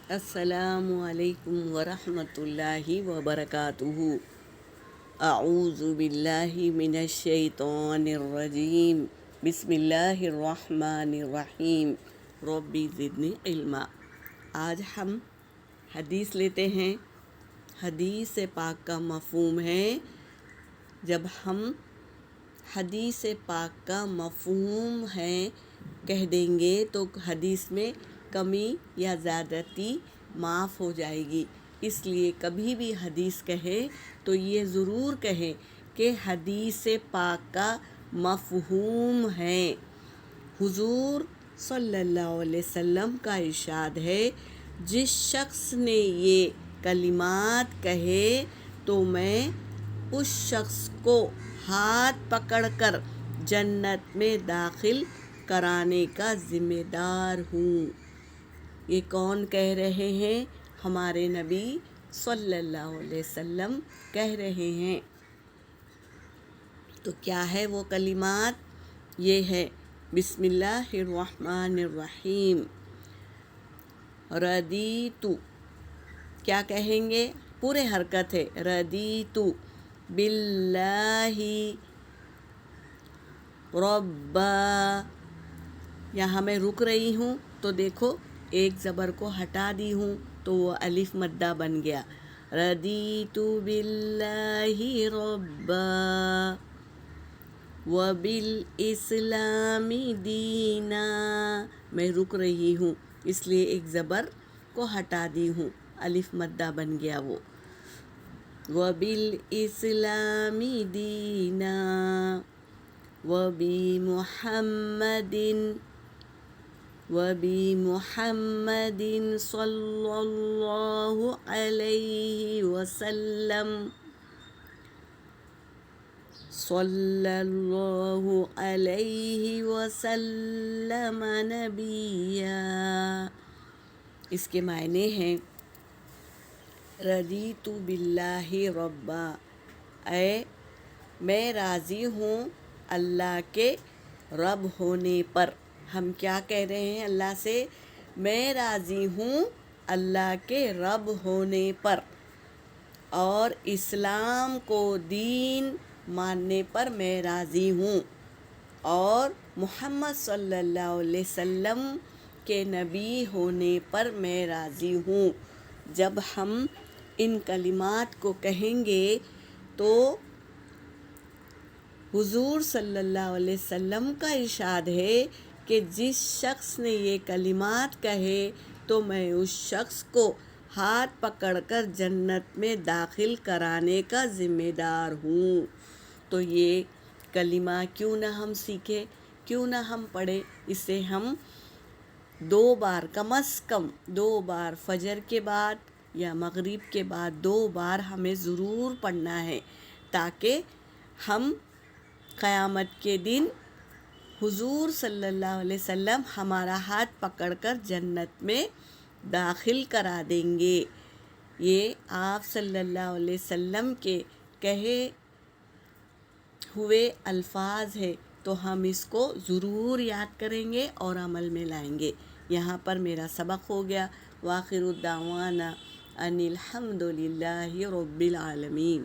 السلام علیکم ورحمۃ اللہ وبرکاتہ۔ اعوذ باللہ من الشیطان الرجیم، بسم اللہ الرحمن الرحیم، ربی زدنی علما۔ آج ہم حدیث لیتے ہیں۔ حدیث پاک کا مفہوم ہے، جب ہم حدیث پاک کا مفہوم ہے کہہ دیں گے تو حدیث میں کمی یا زیادتی معاف ہو جائے گی۔ اس لیے کبھی بھی حدیث کہے تو یہ ضرور کہیں کہ حدیث پاک کا مفہوم ہے۔ حضور صلی اللہ علیہ وسلم کا ارشاد ہے، جس شخص نے یہ کلمات کہے تو میں اس شخص کو ہاتھ پکڑ کر جنت میں داخل کرانے کا ذمہ دار ہوں۔ یہ کون کہہ رہے ہیں؟ ہمارے نبی صلی اللہ علیہ وسلم کہہ رہے ہیں۔ تو کیا ہے وہ کلمات؟ یہ ہے بسم اللہ الرحمن الرحیم۔ رضیت، کیا کہیں گے؟ پورے حرکت ہے، رضیت باللہ ربا۔ یہاں میں رک رہی ہوں تو دیکھو ایک زبر کو ہٹا دی ہوں تو وہ الف مدہ بن گیا۔ رضیت باللہ ربا وبالاسلام دینا۔ میں رک رہی ہوں اس لیے ایک زبر کو ہٹا دی ہوں، الف مدہ بن گیا وہ۔ وبالاسلام دینا وبمحمد صلی اللہ علیہ وسلم، صلی اللہ علیہ وسلم نبیا۔ اس کے معنی ہیں، رضیت باللہ ربا، اے میں راضی ہوں اللہ کے رب ہونے پر۔ ہم کیا کہہ رہے ہیں اللہ سے؟ میں راضی ہوں اللہ کے رب ہونے پر، اور اسلام کو دین ماننے پر میں راضی ہوں، اور محمد صلی اللہ علیہ وسلم کے نبی ہونے پر میں راضی ہوں۔ جب ہم ان کلمات کو کہیں گے تو حضور صلی اللہ علیہ وسلم کا ارشاد ہے کہ جس شخص نے یہ کلمات کہے تو میں اس شخص کو ہاتھ پکڑ کر جنت میں داخل کرانے کا ذمہ دار ہوں۔ تو یہ کلمہ کیوں نہ ہم سیکھیں، کیوں نہ ہم پڑھیں؟ اسے ہم 2 بار، کم از کم 2 بار، فجر کے بعد یا مغرب کے بعد 2 بار ہمیں ضرور پڑھنا ہے، تاکہ ہم قیامت کے دن حضور صلی اللہ علیہ وسلم ہمارا ہاتھ پکڑ کر جنت میں داخل کرا دیں گے۔ یہ آپ صلی اللہ علیہ وسلم کے کہے ہوئے الفاظ ہے، تو ہم اس کو ضرور یاد کریں گے اور عمل میں لائیں گے۔ یہاں پر میرا سبق ہو گیا۔ وآخر الدعوانا ان الحمد للہ رب العالمین۔